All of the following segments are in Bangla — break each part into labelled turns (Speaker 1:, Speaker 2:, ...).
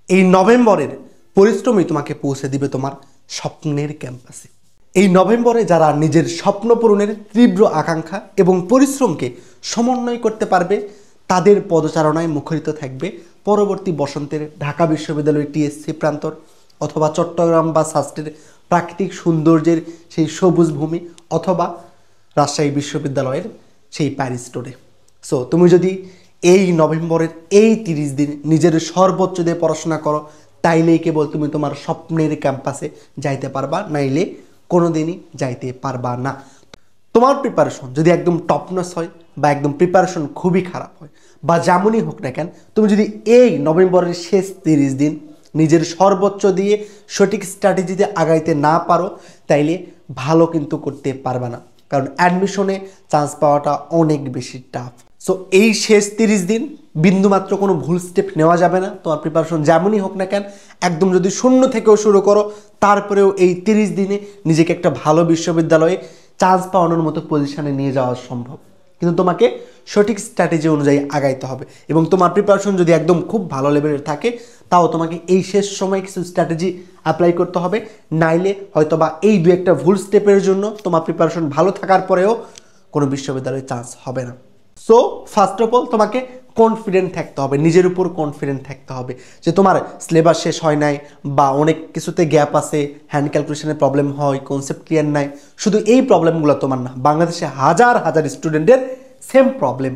Speaker 1: এই নভেম্বরের পরিশ্রমই তোমাকে পৌঁছে দিবে তোমার স্বপ্নের ক্যাম্পাসে। এই নভেম্বরে যারা নিজের স্বপ্ন পূরণের তীব্র আকাঙ্ক্ষা এবং পরিশ্রমকে সমন্বয় করতে পারবে তাদের পদচারণায় মুখরিত থাকবে পরবর্তী বসন্তের ঢাকা বিশ্ববিদ্যালয়ের টিএসসি প্রান্তর অথবা চট্টগ্রাম বা সাস্টের প্রাকৃতিক সৌন্দর্যের সেই সবুজ ভূমি অথবা রাজশাহী বিশ্ববিদ্যালয়ের সেই প্যারিস রোডে। সো তুমি যদি এই নভেম্বরের এই 30 দিন নিজের সর্বোচ্চ দিয়ে পড়াশোনা করো তাইলেই কেবল তুমি তোমার স্বপ্নের ক্যাম্পাসে যাইতে পারবা, নাইলে কোনো দিনই যাইতে পারবা না। তোমার প্রিপারেশন যদি একদম টপনস হয় বা একদম প্রিপারেশন খুবই খারাপ হয় বা যেমনই হোক না কেন, তুমি যদি এই নভেম্বরের শেষ 30 দিন নিজের সর্বোচ্চ দিয়ে সঠিক স্ট্র্যাটেজিতে আগাইতে না পারো তাইলে ভালো কিন্তু করতে পারবে না, কারণ অ্যাডমিশনে চান্স পাওয়াটা অনেক বেশি টাফ। সো এই শেষ 30 দিন বিন্দুমাত্র কোনো ভুল স্টেপ নেওয়া যাবে না। তোমার প্রিপারেশন যেমনই হোক না কেন, একদম যদি শূন্য থেকেও শুরু করো তারপরেও এই 30 দিনে নিজেকে একটা ভালো বিশ্ববিদ্যালয়ে চান্স পাওয়ানোর মতো পজিশনে নিয়ে যাওয়া সম্ভব, কিন্তু তোমাকে সঠিক স্ট্র্যাটেজি অনুযায়ী আগাইতে হবে। এবং তোমার প্রিপারেশন যদি একদম খুব ভালো লেভেলের থাকে তাও তোমাকে এই শেষ সময় কিছু স্ট্র্যাটেজি অ্যাপ্লাই করতে হবে, নাইলে হয়তোবা এই দু একটা ভুল স্টেপের জন্য তোমার প্রিপারেশন ভালো থাকার পরেও কোনো বিশ্ববিদ্যালয়ে চান্স হবে না। সো ফার্স্ট অফ অল তোমাকে কনফিডেন্ট থাকতে হবে, নিজের উপর কনফিডেন্ট থাকতে হবে যে তোমার সিলেবাস শেষ হয় নাই বা অনেক কিছুতে গ্যাপ আছে, হ্যান্ড ক্যালকুলেশনের প্রবলেম হয়, কনসেপ্ট ক্লিয়ার নাই। শুধু এই প্রবলেমগুলো তোমার না, বাংলাদেশে হাজার হাজার স্টুডেন্টের সেম প্রবলেম,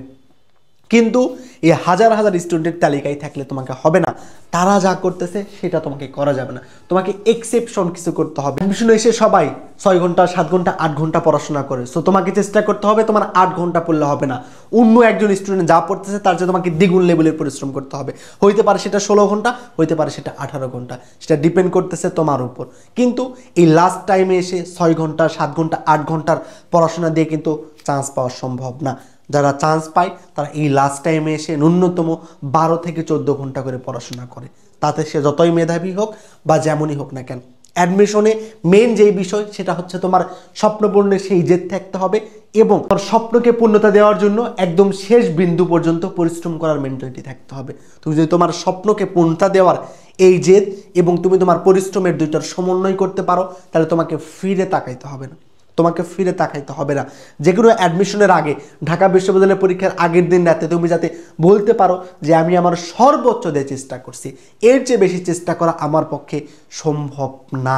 Speaker 1: কিন্তু এই হাজার হাজার স্টুডেন্টের তালিকায় থাকলে তোমাকে হবে না। তারা যা করতেছে সেটা তোমাকে করা যাবে না, তোমাকে এক্সেপশন কিছু করতে হবে। অ্যাডমিশনে এসে সবাই 6 ঘন্টা 7 ঘন্টা 8 ঘন্টা পড়াশোনা করে, সো তোমাকে চেষ্টা করতে হবে তোমার 8 ঘন্টা পড়লে হবে না, অন্য একজন স্টুডেন্ট যা পড়তেছে তার চেয়ে তোমাকে দ্বিগুণ লেভেলের পরিশ্রম করতে হবে। হইতে পারে সেটা 16 ঘন্টা, হইতে পারে সেটা 18 ঘন্টা, সেটা ডিপেন্ড করতেছে তোমার উপর। কিন্তু এই লাস্ট টাইমে এসে 6 ঘন্টা 7 ঘন্টা 8 ঘন্টার পড়াশোনা দিয়ে কিন্তু চান্স পাওয়া সম্ভব না। যারা চান্স পায় তারা এই লাস্ট টাইমে এসে ন্যূনতম 12 থেকে 14 ঘন্টা করে পড়াশোনা করে, তাতে সে যতই মেধাবী হোক বা যেমনই হোক না কেন। অ্যাডমিশনে মেন যেই বিষয় সেটা হচ্ছে তোমার স্বপ্ন পূরণের সেই জেদ থাকতে হবে এবং তোমার স্বপ্নকে পূর্ণতা দেওয়ার জন্য একদম শেষ বিন্দু পর্যন্ত পরিশ্রম করার মেন্টালিটি থাকতে হবে। তুমি যদি তোমার স্বপ্নকে পূর্ণতা দেওয়ার এই জেদ এবং তুমি তোমার পরিশ্রমের দুইটার সমন্বয় করতে পারো তাহলে তোমাকে ফিরে তাকাইতে হবে না, তোমাকে ফিরে তাকাইতে হবে না। যে কোনো অ্যাডমিশনের আগে, ঢাকা বিশ্ববিদ্যালয়ের পরীক্ষার আগের দিন রাতে তুমি যাতে বলতে পারো যে আমি আমার সর্বোচ্চ দিয়ে চেষ্টা করছি, এর চেয়ে বেশি চেষ্টা করা আমার পক্ষে সম্ভব না।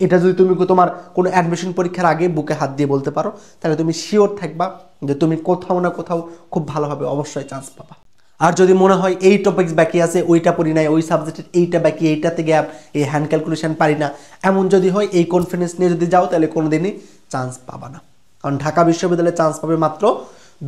Speaker 1: এটা যদি তুমি তোমার কোনো অ্যাডমিশন পরীক্ষার আগে বুকে হাত দিয়ে বলতে পারো তাহলে তুমি শিওর থাকবা যে তুমি কোথাও না কোথাও খুব ভালোভাবে অবশ্যই চান্স পাবা। আর যদি মনে হয় এই টপিকস বাকি আছে, ওইটা পড়ি নাই, ওই সাবজেক্টের এইটা বাকি, এইটাতে গ্যাপ, এই হ্যান্ড ক্যালকুলেশন পারি না, এমন যদি হয়, এই কনফিডেন্স নিয়ে যদি যাও তাহলে কোনোদিনই চান্স পাবা না। কারণ ঢাকা বিশ্ববিদ্যালয়ে চান্স পাবে মাত্র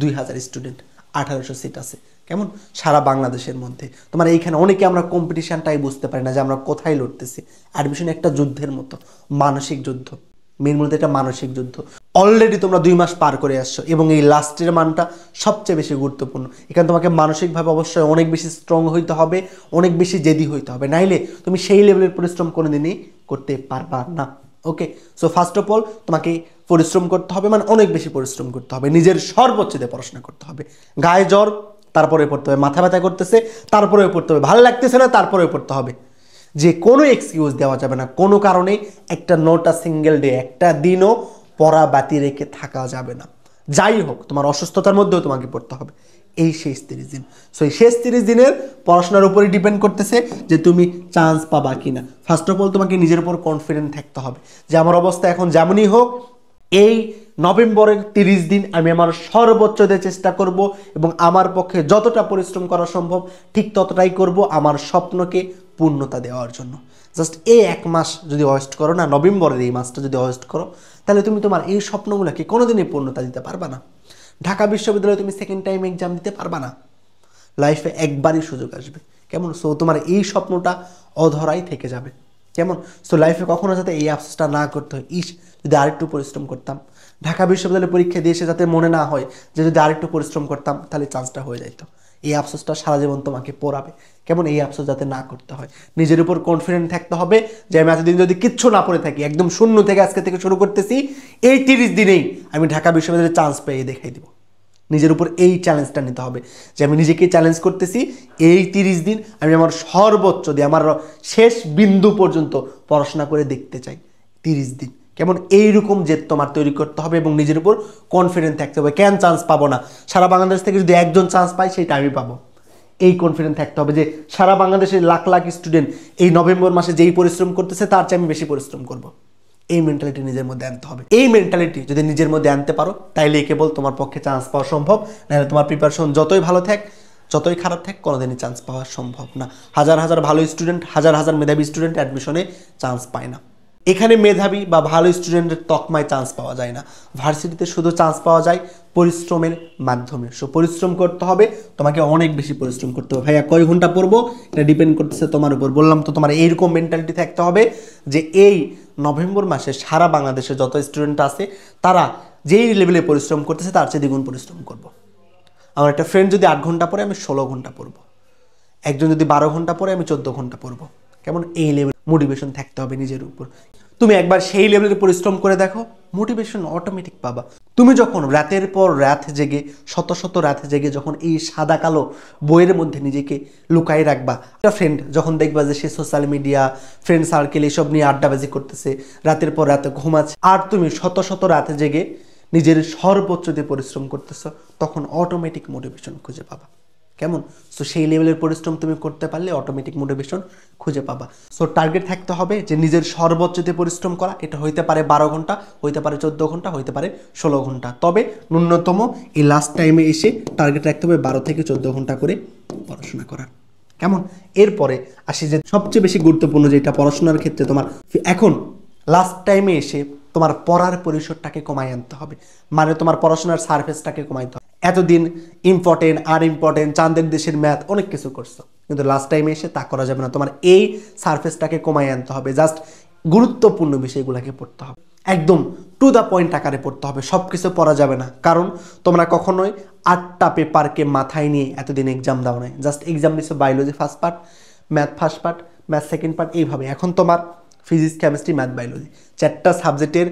Speaker 1: 2000 স্টুডেন্ট, 1800 সিট আছে, কেমন সারা বাংলাদেশের মধ্যে। তোমার এইখানে অনেকে আমরা কম্পিটিশনটাই বুঝতে পারি না যে আমরা কোথায় লড়তেছি। অ্যাডমিশন একটা যুদ্ধের মতো, মানসিক যুদ্ধ, মেন মূলত এটা মানসিক যুদ্ধ। অলরেডি তোমরা 2 মাস পার করে আসছো এবং এই লাস্টের মানটা সবচেয়ে বেশি গুরুত্বপূর্ণ। এখানে তোমাকে মানসিকভাবে অবশ্যই অনেক বেশি স্ট্রং হইতে হবে, অনেক বেশি জেদি হইতে হবে, নাইলে তুমি সেই লেভেলের পরিশ্রম কোনোদিনই করতে পারবা না। ওকে, সো ফার্স্ট অফ অল তোমাকে পরিশ্রম করতে হবে, মানে অনেক বেশি পরিশ্রম করতে হবে, নিজের সর্বোচ্চ দিয়ে পড়াশোনা করতে হবে। গায়ে জ্বর তারপরে পড়তে হবে, মাথা ব্যথা করতেছে তারপরেও পড়তে হবে, ভালো লাগতেছে না তারপরেও পড়তে হবে। যে কোনো এক্সকিউজ দেওয়া যাবে না, কোনো কারণে একটা নোটা সিঙ্গেল ডে, একটা দিনও পড়া বাতি রেখে থাকা যাবে না। যাই হোক তোমার অসুস্থতার মধ্যেও তোমাকে পড়তে হবে এই শেষ 30 দিন। সো এই শেষ 30 দিনের পড়াশোনার উপরই ডিপেন্ড করতেছে যে তুমি চান্স পাবা কিনা। ফার্স্ট অফ অল তোমাকে নিজের উপর কনফিডেন্ট থাকতে হবে যে আমার অবস্থা এখন যেমনই হোক, এই নভেম্বরের 30 দিন আমি আমার সর্বোচ্চ দিয়ে চেষ্টা করব এবং আমার পক্ষে যতটা পরিশ্রম করা সম্ভব ঠিক ততটাই করব আমার স্বপ্নকে পূর্ণতা দেওয়ার জন্য। জাস্ট এই 1 মাস যদি ওয়েস্ট করো না, নভেম্বরের এই মাসটা যদি ওয়েস্ট করো, তাহলে তুমি তোমার এই স্বপ্নগুলোকে কোনোদিনই পূর্ণতা দিতে পারবা না। ঢাকা বিশ্ববিদ্যালয়ে তুমি সেকেন্ড টাইম এক্সাম দিতে পারবা না, লাইফে একবারই সুযোগ আসবে, কেমন। সো তোমার এই স্বপ্নটা অধরাই থেকে যাবে, কেমন। সো লাইফে কখনো যাতে এই আফসোসটা না করতে হয়, যদি আরেকটু পরিশ্রম করতাম। ঢাকা বিশ্ববিদ্যালয়ে পরীক্ষা দিয়ে এসে যাতে মনে না হয় যে যদি আরেকটু পরিশ্রম করতাম তাহলে চান্সটা হয়ে যাইতো। এই আফসোসটা সারা জীবন তোমাকে পোড়াবে, কেমন। এই আফসোস যাতে না করতে হয়, নিজের উপর কনফিডেন্ট থাকতে হবে যে আমি এতদিন যদি কিচ্ছু না পড়ে থাকি, একদম শূন্য থেকে আজকে থেকে শুরু করতেছি, এই 30 দিনেই আমি ঢাকা বিশ্ববিদ্যালয়ে চান্স পেয়ে দেখাই দিব। নিজের উপর এই চ্যালেঞ্জটা নিতে হবে যে আমি নিজেকে চ্যালেঞ্জ করতেছি এই 30 দিন আমি আমার সর্বোচ্চ দিয়ে আমার শেষ বিন্দু পর্যন্ত পড়াশোনা করে দেখতে চাই। 30 দিন কেমন এইরকম জেদ তোমার তৈরি করতে হবে এবং নিজের উপর কনফিডেন্ট থাকতে হবে। কেন চান্স পাবো না, সারা বাংলাদেশ থেকে যদি একজন চান্স পায় সেটা আমি পাবো, এই কনফিডেন্ট থাকতে হবে যে সারা বাংলাদেশের লাখ লাখ স্টুডেন্ট এই নভেম্বর মাসে যেই পরিশ্রম করতেছে তার চেয়ে আমি বেশি পরিশ্রম করব। এই মেন্টালিটি নিজের মধ্যে আনতে হবে। এই মেন্টালিটি যদি নিজের মধ্যে আনতে পারো তাইলে কেবল তোমার পক্ষে চান্স পাওয়া সম্ভব, নাহলে তোমার প্রিপারেশন যতই ভালো থাক যতই খারাপ থাক কোনোদিনই চান্স পাওয়া সম্ভব না। হাজার হাজার ভালো স্টুডেন্ট, হাজার হাজার মেধাবী স্টুডেন্ট অ্যাডমিশনে চান্স পায় না। এখানে মেধাবী বা ভালো স্টুডেন্টের তকমায় চান্স পাওয়া যায় না, ভার্সিটিতে শুধু চান্স পাওয়া যায় পরিশ্রমের মাধ্যমে। সো পরিশ্রম করতে হবে, তোমাকে অনেক বেশি পরিশ্রম করতে হবে। ভাইয়া কয় ঘন্টা পড়বো এটা ডিপেন্ড করতেছে তোমার উপর। বললাম তো তোমার এইরকম মেন্টালিটি থাকতে হবে যে এই নভেম্বর মাসে সারা বাংলাদেশে যত স্টুডেন্ট আছে তারা যেই লেভেলে পরিশ্রম করতেছে তার চেয়ে দ্বিগুণ পরিশ্রম করব। আমার একটা ফ্রেন্ড যদি 8 ঘন্টা পড়ে আমি 16 ঘন্টা পড়বো, একজন যদি 12 ঘন্টা পড়ে আমি 14 ঘন্টা পড়বো। কেমন এই লেভেল মোটিভেশন থাকতে হবে নিজের উপর। তুমি একবার সেই লেভেলে পরিশ্রম করে দেখো, মোটিভেশন অটোমেটিক পাবা। তুমি যখন রাতের পর রাত জেগে শত শত রাত জেগে যখন এই সাদা কালো বইয়ের মধ্যে নিজেকে লুকাই রাখবা, একটা ফ্রেন্ড যখন দেখবা যে সে সোশ্যাল মিডিয়া ফ্রেন্ড সার্কেল এসব নিয়ে আড্ডাবাজি করতেছে, রাতের পর রাতে ঘুমাচ্ছে, আর তুমি শত শত রাতে জেগে নিজের সর্বোচ্চ দিয়ে পরিশ্রম করতেছ, তখন অটোমেটিক মোটিভেশন খুঁজে পাবা। কেমন? সো সেই লেভেলের পরিশ্রম তুমি করতে পারলে অটোমেটিক মোটিভেশন খুঁজে পাবা। সো টার্গেট থাকতে হবে যে নিজের সর্বোচ্চ দিয়ে পরিশ্রম করা। এটা হইতে পারে 12 ঘন্টা, হইতে পারে 14 ঘন্টা, হইতে পারে 16 ঘন্টা। তবে ন্যূনতম এই লাস্ট টাইমে এসে টার্গেট রাখতে হবে 12 থেকে 14 ঘন্টা করে পড়াশোনা করার। কেমন? এরপরে আসি যে সবচেয়ে বেশি গুরুত্বপূর্ণ যেটা পড়াশোনার ক্ষেত্রে তোমার এখন লাস্ট টাইমে এসে তোমার পড়ার পরিসরটাকে কমাই আনতে হবে, মানে তোমার পড়াশোনার সারফেসটাকে কমাইতে হবে। এতদিন ইম্পর্টেন্ট আর ইম্পর্টেন্ট চাঁদের দেশের ম্যাথ অনেক কিছু করছো, কিন্তু লাস্ট টাইমে এসে তা করা যাবে না। তোমার এই সারফেসটাকে কমাই আনতে হবে, জাস্ট গুরুত্বপূর্ণ বিষয়গুলোকে পড়তে হবে, একদম টু দ্য পয়েন্ট আকারে পড়তে হবে। সব কিছু পড়া যাবে না, কারণ তোমরা কখনোই 8টা পেপারকে মাথায় নিয়ে এতদিন এক্সাম দাও নাই। জাস্ট এক্সাম দিচ্ছ biology first part, math first part, math second part, এইভাবে। এখন তোমার ফিজিক্স কেমিস্ট্রি ম্যাথ বায়োলজি 4টা সাবজেক্টের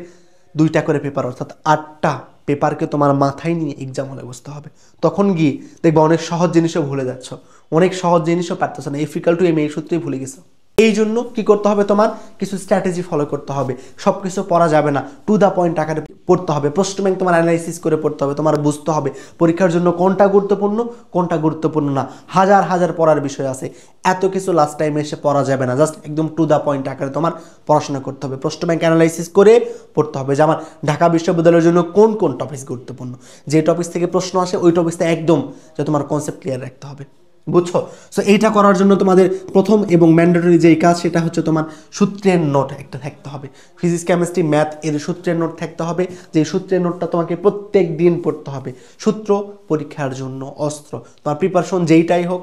Speaker 1: 2টা করে পেপার, অর্থাৎ 8টা পেপারকে তোমার মাথায় নিয়ে এক্সাম হলে বসতে হবে। তখন গিয়ে দেখবা অনেক সহজ জিনিসও ভুলে যাচ্ছ, অনেক সহজ জিনিসও পারতেছো না, এফিকাল টু এম এই সূত্রেই ভুলে গেছো। এই জন্য কি করতে হবে, তোমার কিছু স্ট্র্যাটেজি ফলো করতে হবে। সব কিছু পড়া যাবে না, টু দ্য পয়েন্ট আকারে পড়তে হবে। প্রশ্ন ব্যাংক তোমার অ্যানালাইসিস করে পড়তে হবে, তোমার বুঝতে হবে পরীক্ষার জন্য কোনটা গুরুত্বপূর্ণ কোনটা গুরুত্বপূর্ণ না। হাজার হাজার পড়ার বিষয় আছে, এত কিছু লাস্ট টাইমে এসে পড়া যাবে না। জাস্ট একদম টু দ্য পয়েন্ট আকারে তোমার পড়াশোনা করতে হবে, প্রশ্ন ব্যাংক অ্যানালাইসিস করে পড়তে হবে যে আমার ঢাকা বিশ্ববিদ্যালয়ের জন্য কোন কোন টপিক গুরুত্বপূর্ণ, যে টপিক থেকে প্রশ্ন আসে ওই টপিকটা একদম যে তোমার কনসেপ্ট ক্লিয়ার রাখতে হবে। বুঝছো? সো এইটা করার জন্য তোমাদের প্রথম এবং ম্যান্ডেটরি যেই কাজ সেটা হচ্ছে তোমার সূত্রের নোট একটা থাকতে হবে। ফিজিক্স কেমিস্ট্রি ম্যাথ এর সূত্রের নোট থাকতে হবে, যে সূত্রের নোটটা তোমাকে প্রত্যেক দিন পড়তে হবে। সূত্র পরীক্ষার জন্য অস্ত্র। তোমার প্রিপারেশন যেইটাই হোক,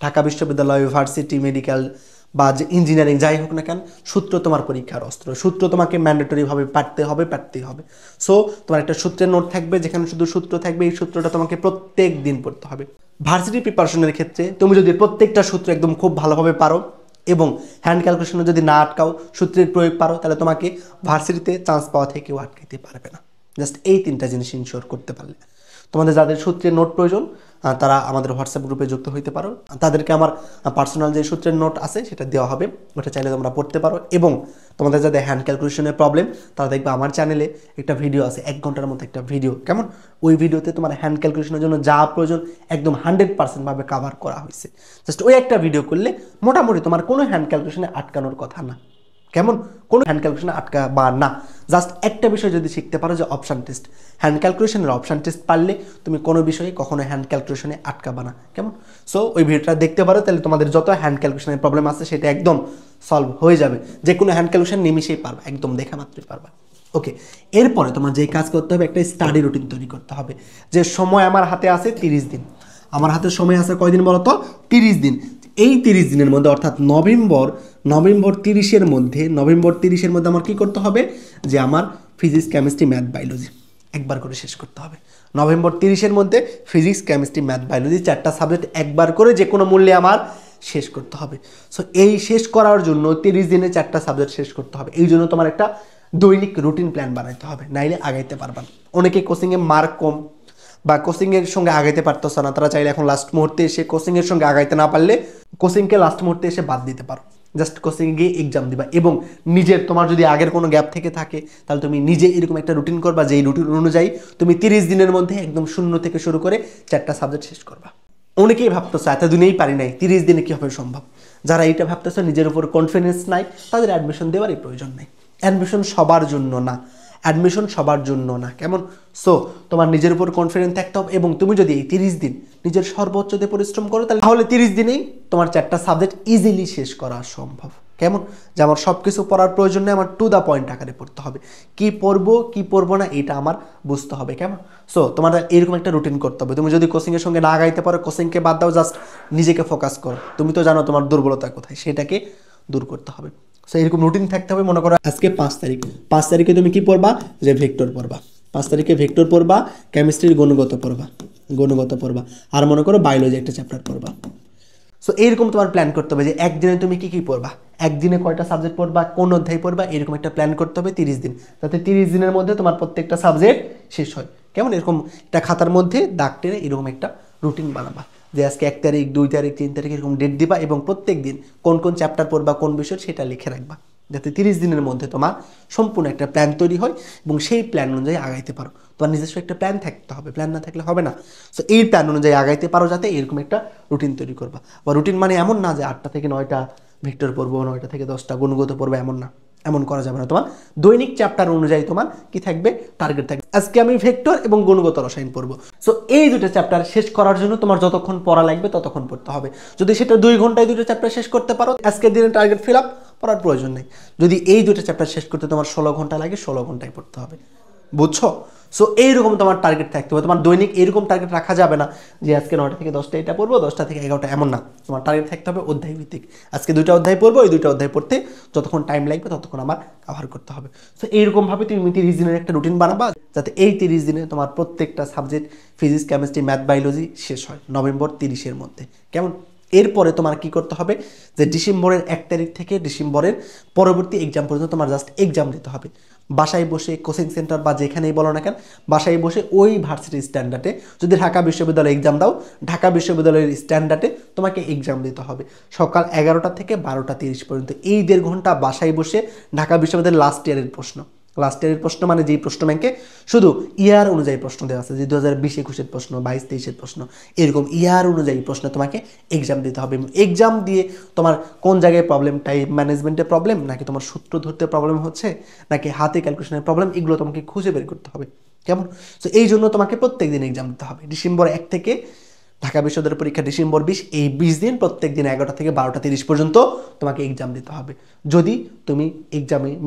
Speaker 1: ঢাকা বিশ্ববিদ্যালয়, ইউনিভার্সিটি, মেডিকেল বা যে ইঞ্জিনিয়ারিং যাই হোক না কেন, সূত্র তোমার পরীক্ষার অস্ত্র। সূত্র তোমাকে ম্যান্ডেটরিভাবে পারতেই হবে। সো তোমার একটা সূত্রের নোট থাকবে যেখানে শুধু সূত্র থাকবে, এই সূত্রটা তোমাকে প্রত্যেক দিন পড়তে হবে। ভার্সিটি প্রিপারেশনের ক্ষেত্রে তুমি যদি প্রত্যেকটা সূত্র একদম খুব ভালোভাবে পারো এবং হ্যান্ড ক্যালকুলেশনে যদি না আটকাও, সূত্রের প্রয়োগ পারো, তাহলে তোমাকে ভার্সিটিতে চান্স পাওয়া থেকেও আটকাইতে পারবে না। জাস্ট এই 3টা জিনিস ইনশিওর করতে পারলে। তোমাদের যাদের সূত্রের নোট প্রয়োজন তারা আমাদের হোয়াটসঅ্যাপ গ্রুপে যুক্ত হইতে পারো, তাদেরকে আমার পার্সোনাল যে সূত্রের নোট আছে সেটা দেওয়া হবে, ওটা চাইলে তোমরা পড়তে পারো। এবং তোমাদের যাদের হ্যান্ড ক্যালকুলেশনের প্রবলেম তারা দেখবে আমার চ্যানেলে একটা ভিডিও আছে, 1 ঘন্টার মতো একটা ভিডিও। কেমন? ওই ভিডিওতে তোমার হ্যান্ড ক্যালকুলেশনের জন্য যা প্রয়োজন একদম 100% ভাবে কভার করা হয়েছে। জাস্ট ওই একটা ভিডিও করলে মোটামুটি তোমার কোনো হ্যান্ড ক্যালকুলেশনে আটকানোর কথা না। কেমন? কোনো হ্যান্ড ক্যালকুলেশনে আটকা বা না, জাস্ট একটা বিষয় যদি শিখতে পারো যে অপশান টেস্ট, হ্যান্ড ক্যালকুলেশনের অপশান টেস্ট পারলে তুমি কোনো বিষয়ে কখনো হ্যান্ড ক্যালকুলেশনে আটকাবা না। কেমন? সো ওই ভিডিওটা দেখতে পারো, তাহলে তোমাদের যত হ্যান্ড ক্যালকুলেশনের প্রবলেম আছে সেটা একদম সলভ হয়ে যাবে। যে কোনো হ্যান্ড ক্যালকুলেশন নিমিশেই পারবা, একদম দেখা মাত্রই পারবা। ওকে, এরপরে তোমার যেই কাজ করতে হবে, একটা স্টাডি রুটিন তৈরি করতে হবে। যে সময় আমার হাতে আছে 30 দিন, আমার হাতে সময় আছে কয়দিন বলো তো? 30 দিন। এই 30 দিনের মধ্যে অর্থাৎ নভেম্বর 30-এর মধ্যে আমার কি করতে হবে, যে আমার ফিজিক্স কেমিস্ট্রি ম্যাথ বায়োলজি একবার করে শেষ করতে হবে। নভেম্বর 30-এর মধ্যে ফিজিক্স কেমিস্ট্রি ম্যাথ বায়োলজি 4টা সাবজেক্ট একবার করে যে কোনো মূল্যে আমার শেষ করতে হবে। সো এই শেষ করার জন্য 30 দিনে 4টা সাবজেক্ট শেষ করতে হবে। এই জন্য তোমার একটা দৈনিক রুটিন প্ল্যান বানাইতে হবে, নাইলে আগাইতে পারবা না। অনেকে কোচিংয়ে মার্ক কম, বা কোচিংয়ের সঙ্গে আগাইতে পারতেছ না, তারা চাইলে এখন লাস্ট মুহূর্তে এসে কোচিংয়ের সঙ্গে আগাইতে না পারলে কোচিংকে লাস্ট মুহূর্তে এসে বাদ দিতে পারো, জাস্ট কোচিংয়ে গিয়ে এক্সাম দিবা। এবং নিজের তোমার যদি আগের কোনো গ্যাপ থেকে থাকে তাহলে তুমি নিজে এরকম একটা রুটিন করবা, যেই রুটিন অনুযায়ী তুমি 30 দিনের মধ্যে একদম শূন্য থেকে শুরু করে 4টা সাবজেক্ট শেষ করবা। অনেকেই ভাবতেছো এতদিনেই পারি নাই, 30 দিনে কীভাবে সম্ভব? যারা এইটা ভাবতেছো, নিজের উপর কনফিডেন্স নাই, তাদের অ্যাডমিশন দেওয়ারই প্রয়োজন নেই। অ্যাডমিশন সবার জন্য না, অ্যাডমিশন সবার জন্য না, কেমন? সো তোমার নিজের উপর কনফিডেন্স থাকতে হবে এবং তুমি যদি এই 30 দিন নিজের সর্বোচ্চ দিয়ে পরিশ্রম করো তাহলে 30 দিনেই তোমার 4টা সাবজেক্ট ইজিলি শেষ করা সম্ভব। কেমন? যে আমার সব কিছু পড়ার প্রয়োজন নেই, আমার টু দ্য পয়েন্ট আকারে পড়তে হবে, কি পড়বো কি পড়বো না এটা আমার বুঝতে হবে। কেমন? সো তোমার এরকম একটা রুটিন করতে হবে। তুমি যদি কোচিংয়ের সঙ্গে না গাইতে পারো, কোচিংকে বাদ দাও, জাস্ট নিজেকে ফোকাস করো। তুমি তো জানো তোমার দুর্বলতা কোথায়, সেটাকে দূর করতে হবে। সো এরকম রুটিন থাকতে হবে। মনে করো আজকে 5 তারিখ, 5 তারিখে তুমি কি পড়বা? যে ভেক্টর পড়বা। 5 তারিখে ভেক্টর পড়বা, কেমিস্ট্রির গুণগত পড়বা, আর মনে করো বায়োলজি একটা চ্যাপ্টার পড়বা। সো এইরকম তোমার প্ল্যান করতে হবে যে একদিনে তুমি কি পড়বা, একদিনে কয়টা সাবজেক্ট পড়বা, কোন অধ্যায় পড়বা, এরকম একটা প্ল্যান করতে হবে 30 দিন, যাতে 30 দিনের মধ্যে তোমার প্রত্যেকটা সাবজেক্ট শেষ হয়। কেমন? এরকম একটা খাতার মধ্যে দাগ টেনে এরকম একটা রুটিন বানাবা, যে আজকে 1 তারিখ 2 তারিখ 3 তারিখ এরকম ডেট দিবা এবং প্রত্যেক দিন কোন কোন চ্যাপ্টার পড়বা, কোন বিষয় সেটা লিখে রাখবা, যাতে 30 দিনের মধ্যে তোমার সম্পূর্ণ একটা প্ল্যান তৈরি হয় এবং সেই প্ল্যান অনুযায়ী আগাইতে পারো। তোমার নিজস্ব একটা প্ল্যান থাকতে হবে, প্ল্যান না থাকলে হবে না। সো এই প্ল্যান অনুযায়ী আগাইতে পারো, যাতে এরকম একটা রুটিন তৈরি করবা। বা রুটিন মানে এমন না যে 8টা থেকে 9টা ভেক্টর পড়বো, 9টা থেকে 10টা গুণগত পড়বো, এমন না, এমন করা যাবে না। তোমার দৈনিক চ্যাপ্টার অনুযায়ী তোমার কি থাকবে, টার্গেট থাকবে। আজকে আমি ভেক্টর এবং গুণগত রসায়ন পড়বো। সো এই দুটো চ্যাপ্টার শেষ করার জন্য তোমার যতক্ষণ পড়া লাগবে ততক্ষণ পড়তে হবে। যদি সেটা 2 ঘন্টায় দুটো চ্যাপ্টার শেষ করতে পারো, আজকের দিনে টার্গেট ফিল আপ, পড়ার প্রয়োজন নেই। যদি এই দুটো চ্যাপ্টার শেষ করতে তোমার 16 ঘন্টা লাগে, 16 ঘন্টায় পড়তে হবে। বুঝছো? সো এইরকম তোমার টার্গেট থাকতে হবে। তোমার দৈনিক এরকম টার্গেট রাখা যাবে না যে আজকে 9টা থেকে 10টা এটা পড়বো, 10টা থেকে 11টা, এমন না। তোমার টার্গেট থাকতে হবে অধ্যায় ভিত্তিক। আজকে 2টা অধ্যায় পড়বো, এই 2টা অধ্যায় পড়তে যতক্ষণ টাইম লাগবে ততক্ষণ আমার কভার করতে হবে। সো এইরকমভাবে তুমি 30 দিনের একটা রুটিন বানাবা, যাতে এই 30 দিনে তোমার প্রত্যেকটা subject physics, chemistry, math, biology শেষ হয় নভেম্বর 30-এর মধ্যে। কেমন? এরপরে তোমার কি করতে হবে, যে ডিসেম্বরের 1 তারিখ থেকে ডিসেম্বরের পরবর্তী এক্সাম পর্যন্ত তোমার জাস্ট এক্সাম দিতে হবে। বাসায় বসে, কোচিং সেন্টার বা যেখানেই বলো না কেন, বাসায় বসে ওই ভার্সিটির স্ট্যান্ডার্ডে, যদি ঢাকা বিশ্ববিদ্যালয়ে এক্সাম দাও, ঢাকা বিশ্ববিদ্যালয়ের স্ট্যান্ডার্ডে তোমাকে এক্সাম দিতে হবে সকাল 11টা থেকে 12টা 30 পর্যন্ত। এই 1.5 ঘন্টা বাসায় বসে ঢাকা বিশ্ববিদ্যালয়ের লাস্ট ইয়ারের প্রশ্ন মানে যেই প্রশ্ন ব্যাংকে শুধু ইয়ার অনুযায়ী প্রশ্ন দেওয়া আছে, যে 2020-21-এর প্রশ্ন, 22-23-এর প্রশ্ন, এরকম ইয়ার অনুযায়ী প্রশ্ন তোমাকে এক্সাম দিতে হবে। এক্সাম দিয়ে তোমার কোন জায়গায় প্রবলেম, টাইম ম্যানেজমেন্টের প্রবলেম, নাকি তোমার সূত্র ধরতে প্রবলেম হচ্ছে, নাকি হাতে ক্যালকুলেশনের প্রবলেম, এগুলো তোমাকে খুঁজে বের করতে হবে। কেমন? তো এই জন্য তোমাকে প্রত্যেক দিন এক্সাম দিতে হবে। ডিসেম্বর 1 থেকে ঢাকা বিশ্ববিদ্যালয়ের পরীক্ষা ডিসেম্বর 20, এই 20 দিন প্রত্যেক দিন 11টা থেকে 12টা 30 পর্যন্ত তোমাকে এক্সাম দিতে হবে, যদি তুমি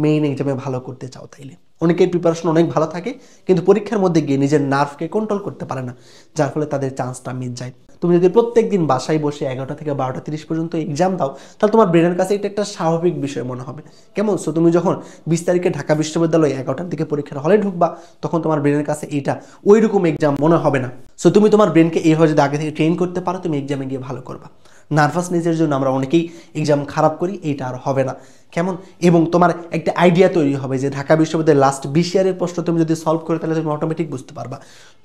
Speaker 1: মেইন এক্সামে ভালো করতে চাও। তাইলে অনেকের প্রিপারেশন অনেক ভালো থাকে, কিন্তু পরীক্ষার মধ্যে গিয়ে নিজের নার্ভকে কন্ট্রোল করতে পারে না, যার ফলে তাদের চান্সটা মিস যায়। তুমি যদি প্রত্যেক দিন বাসায় বসে 11টা থেকে 12টা 30 পর্যন্ত এক্সাম দাও, তাহলে তোমার ব্রেনের কাছে এটা একটা স্বাভাবিক বিষয় মনে হবে। কেমন? সো তুমি যখন 20 তারিখে ঢাকা বিশ্ববিদ্যালয়ে 11টার দিকে পরীক্ষার হলে ঢুকবা, তখন তোমার ব্রেনের কাছে এইটা ওই রকম এক্সাম মনে হবে না। সো তুমি তোমার ব্রেনকে এইভাবে যদি আগে থেকে ট্রেন করতে পারো, তুমি এক্সামে গিয়ে ভালো করবা। নার্ভাসনেসের জন্য আমরা অনেকেই এক্সাম খারাপ করি, এইটা আর হবে না। কেমন? এবং তোমার একটা আইডিয়া তৈরি হবে যে ঢাকা বিশ্ববিদ্যালয়ের লাস্ট 20 ইয়ারের প্রশ্ন তুমি যদি সলভ করে, তাহলে তুমি অটোমেটিক বুঝতে পারবা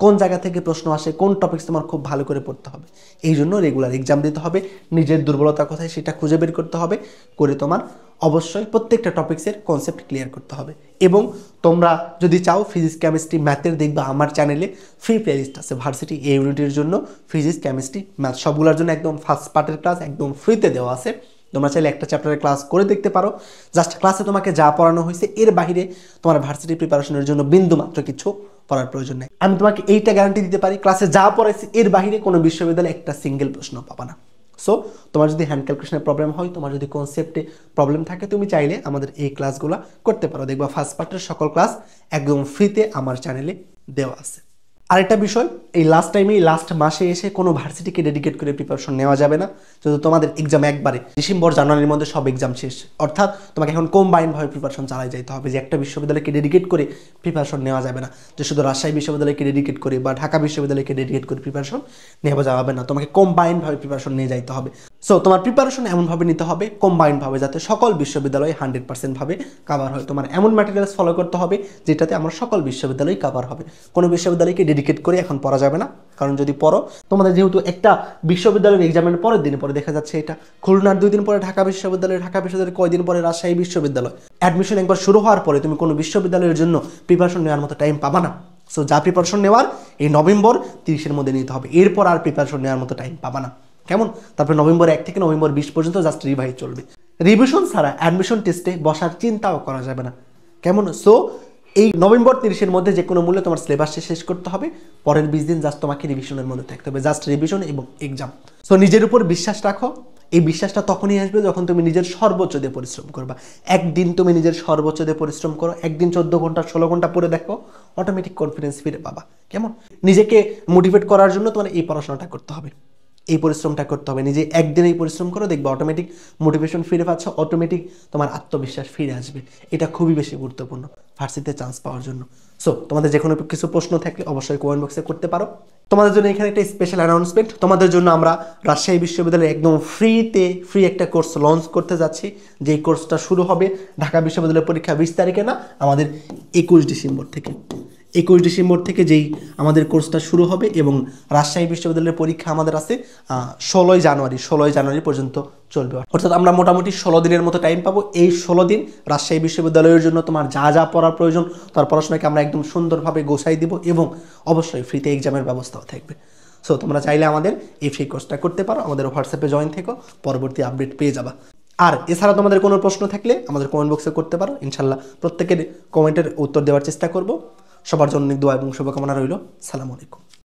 Speaker 1: কোন জায়গা থেকে প্রশ্ন আসে, কোন টপিকস তোমার খুব ভালো করে পড়তে হবে। এই জন্য রেগুলার এক্সাম দিতে হবে, নিজের দুর্বলতা কোথায় সেটা খুঁজে বের করতে হবে, করে তোমার অবশ্যই প্রত্যেকটা টপিক্সের কনসেপ্ট ক্লিয়ার করতে হবে। এবং তোমরা যদি চাও ফিজিক্স, কেমিস্ট্রি, ম্যাথের, দেখবা আমার চ্যানেলে ফ্রি প্লেলিস্ট আছে ভার্সিটি এ ইউনিটের জন্য। ফিজিক্স, কেমিস্ট্রি, ম্যাথ সবগুলোর জন্য একদম ফার্স্ট পার্টের ক্লাস একদম ফ্রিতে দেওয়া আছে। তোমরা চাইলে একটা চ্যাপ্টারের ক্লাস করে দেখতে পারো। জাস্ট ক্লাসে তোমাকে যা পড়ানো হয়েছে এর বাইরে তোমার ভার্সিটি প্রিপারেশনের জন্য বিন্দু মাত্র কিছু পড়ার প্রয়োজন নেই। আমি তোমাকে এইটা গ্যারান্টি দিতে পারি, ক্লাসে যা পড়াইছি এর বাইরে কোনো বিশ্ববিদ্যালয়ে একটা সিঙ্গেল প্রশ্ন পাবা না। সো তোমার যদি হ্যান্ড ক্যালকুলেশনের প্রবলেম হয়, তোমার যদি কনসেপ্টে প্রবলেম থাকে, তুমি চাইলে আমাদের এই ক্লাসগুলো করতে পারো। দেখবা ফার্স্ট পার্টের সকল ক্লাস একদম ফ্রিতে আমার চ্যানেলে দেওয়া আছে। আরেকটা বিষয়, এই লাস্ট মাসে এসে কোনো ভার্সিটিকে ডেডিকেট করে প্রিপারেশন নেওয়া যাবে না। যদি তোমাদের এক্সাম একবারে ডিসেম্বর জানুয়ারির মধ্যে সব এক্সাম শেষ, অর্থাৎ তোমাকে এখন কম্বাইনভাবে প্রিপারেশন চালাই যেতে হবে, যে একটা বিশ্ববিদ্যালয়কে ডেডিকেট করে প্রিপারেশন নেওয়া যাবে না, যে শুধু রাজশাহী বিশ্ববিদ্যালয়কে ডেডিকেট করে বা ঢাকা বিশ্ববিদ্যালয়কে ডেডিকেট করে প্রিপারেশন নেওয়া যাবে না। তোমাকে কম্বাইনভাবে প্রিপারেশন নিয়ে যাইতে হবে। সো তোমার প্রিপারেশন এমনভাবে নিতে হবে কম্বাইনভাবে, যাতে সকল বিশ্ববিদ্যালয়ে 100% ভাবে কাভার হয়। তোমার এমন ম্যাটেরিয়ালস ফলো করতে হবে যেটাতে আমার সকল বিশ্ববিদ্যালয় কাভার হবে। কোনো বিশ্ববিদ্যালয়কে ডেডিকেট করে এখন পড়া যাবে না, কারণ যদি পড়ো তোমাদের যেহেতু একটা বিশ্ববিদ্যালয়ের এক্সামের পরের দিনে পরে দেখা যাচ্ছে এটা খুলনার 2 দিন পরে ঢাকা বিশ্ববিদ্যালয়ের কয়দিন পরে রাজশাহী বিশ্ববিদ্যালয়, অ্যাডমিশন একবার শুরু হওয়ার পরে তুমি কোনো বিশ্ববিদ্যালয়ের জন্য প্রিপারেশন নেওয়ার মতো টাইম পাবা না। সো যা প্রিপারেশন নেওয়ার এই নভেম্বর 30-এর মধ্যে নিতে হবে, এরপর আর প্রিপারেশন নেওয়ার মতো টাইম পাবা না। কেমন? তারপরে নভেম্বর 1 থেকে নভেম্বর 20 পর্যন্ত জাস্ট রিভাইজ চলবে। রিভিশন ছাড়া অ্যাডমিশন টেস্টে বসার চিন্তাও করা যাবে না। কেমন? সো এই নভেম্বর 30-এর মধ্যে যে কোনো মূল্যে তোমার সিলেবাসটা শেষ করতে হবে, পরের 20 দিন জাস্ট তোমাকে রিভিশনের মধ্যে থাকতে হবে, জাস্ট রিভিশন এবং এক্সাম। সো নিজের উপর বিশ্বাস রাখো, এই বিশ্বাসটা তখনই আসবে যখন তুমি নিজের সর্বোচ্চ দিয়ে পরিশ্রম করবা। একদিন তুমি নিজের সর্বোচ্চ দিয়ে পরিশ্রম করো, একদিন 14 ঘন্টা 16 ঘন্টা পরে দেখো, অটোমেটিক কনফিডেন্স ফিরে পাবা। কেমন? নিজেকে মোটিভেট করার জন্য তোমার এই পড়াশোনাটা করতে হবে, এই পরিশ্রমটা করতে হবে। নিজে একদিন এই পরিশ্রম করো, দেখবে অটোমেটিক মোটিভেশন ফিরে পাচ্ছ, অটোমেটিক তোমার আত্মবিশ্বাস ফিরে আসবে। এটা খুবই বেশি গুরুত্বপূর্ণ ভার্সিটিতে চান্স পাওয়ার জন্য। সো তোমাদের যে কোনো কিছু প্রশ্ন থাকলে অবশ্যই কমেন্ট বক্সে করতে পারো। তোমাদের জন্য এখানে একটা স্পেশাল অ্যানাউন্সমেন্ট, তোমাদের জন্য আমরা রাজশাহী বিশ্ববিদ্যালয়ে একদম ফ্রি একটা কোর্স লঞ্চ করতে যাচ্ছি, যেই কোর্সটা শুরু হবে ঢাকা বিশ্ববিদ্যালয়ের পরীক্ষা 20 তারিখে না, আমাদের 21 ডিসেম্বর থেকে। 21 ডিসেম্বর থেকে যেই আমাদের কোর্সটা শুরু হবে এবং রাজশাহী বিশ্ববিদ্যালয়ের পরীক্ষা আমাদের আছে 16 জানুয়ারি পর্যন্ত চলবে। অর্থাৎ আমরা মোটামুটি 16 দিনের মতো টাইম পাবো। এই 16 দিন রাজশাহী বিশ্ববিদ্যালয়ের জন্য তোমার যা যা পড়ার প্রয়োজন তার পড়াশোনাকে আমরা একদম সুন্দরভাবে গোছাই দিব এবং অবশ্যই ফ্রিতে এক্সামের ব্যবস্থাও থাকবে। সো তোমরা চাইলে আমাদের এই ফ্রি কোর্সটা করতে পারো, আমাদের হোয়াটসঅ্যাপে জয়েন থেকো, পরবর্তী আপডেট পেয়ে যাবা। আর এছাড়া তোমাদের কোনো প্রশ্ন থাকলে আমাদের কমেন্ট বক্সে করতে পারো, ইনশাল্লাহ প্রত্যেকের কমেন্টের উত্তর দেওয়ার চেষ্টা করব। সবার জন্য দোয়া এবং শুভকামনা রইল। সালামু আলাইকুম।